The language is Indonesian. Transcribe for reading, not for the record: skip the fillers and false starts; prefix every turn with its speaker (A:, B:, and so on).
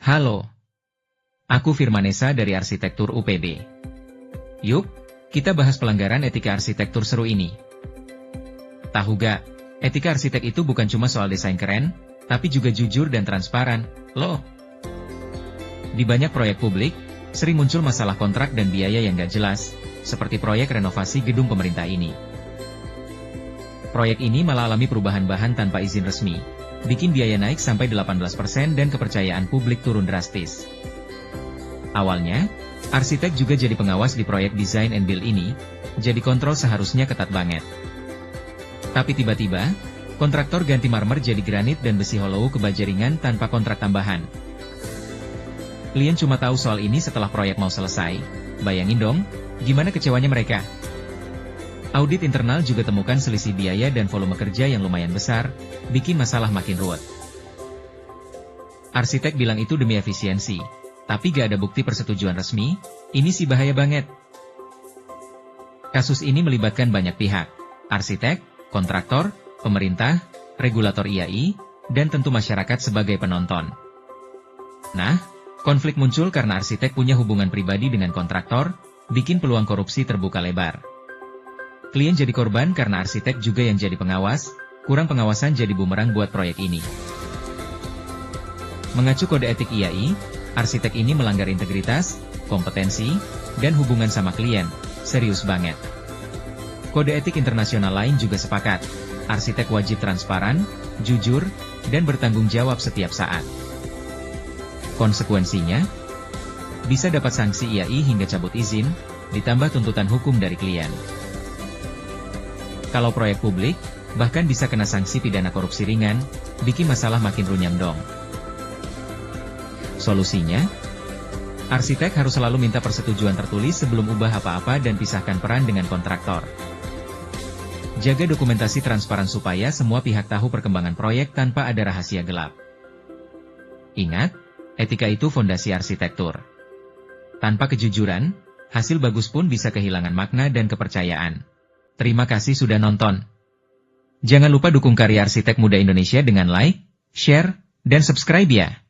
A: Halo, aku Firmanesa dari Arsitektur UPB. Yuk, kita bahas pelanggaran etika arsitektur seru ini. Tahu gak, etika arsitek itu bukan cuma soal desain keren, tapi juga jujur dan transparan, loh. Di banyak proyek publik, sering muncul masalah kontrak dan biaya yang gak jelas, seperti proyek renovasi gedung pemerintah ini. Proyek ini malah alami perubahan bahan tanpa izin resmi, bikin biaya naik sampai 18% dan kepercayaan publik turun drastis. Awalnya, arsitek juga jadi pengawas di proyek design and build ini, jadi kontrol seharusnya ketat banget. Tapi tiba-tiba, kontraktor ganti marmer jadi granit dan besi hollow ke baja ringan tanpa kontrak tambahan. Klien cuma tahu soal ini setelah proyek mau selesai. Bayangin dong, gimana kecewanya mereka. Audit internal juga temukan selisih biaya dan volume kerja yang lumayan besar, bikin masalah makin ruwet. Arsitek bilang itu demi efisiensi, tapi gak ada bukti persetujuan resmi, ini sih bahaya banget. Kasus ini melibatkan banyak pihak, arsitek, kontraktor, pemerintah, regulator IAI, dan tentu masyarakat sebagai penonton. Nah, konflik muncul karena arsitek punya hubungan pribadi dengan kontraktor, bikin peluang korupsi terbuka lebar. Klien jadi korban karena arsitek juga yang jadi pengawas, kurang pengawasan jadi bumerang buat proyek ini. Mengacu kode etik IAI, arsitek ini melanggar integritas, kompetensi, dan hubungan sama klien, serius banget. Kode etik internasional lain juga sepakat, arsitek wajib transparan, jujur, dan bertanggung jawab setiap saat. Konsekuensinya, bisa dapat sanksi IAI hingga cabut izin, ditambah tuntutan hukum dari klien. Kalau proyek publik, bahkan bisa kena sanksi pidana korupsi ringan, bikin masalah makin runyam dong. Solusinya? Arsitek harus selalu minta persetujuan tertulis sebelum ubah apa-apa dan pisahkan peran dengan kontraktor. Jaga dokumentasi transparan supaya semua pihak tahu perkembangan proyek tanpa ada rahasia gelap. Ingat, etika itu fondasi arsitektur. Tanpa kejujuran, hasil bagus pun bisa kehilangan makna dan kepercayaan. Terima kasih sudah nonton. Jangan lupa dukung karya arsitek muda Indonesia dengan like, share, dan subscribe ya.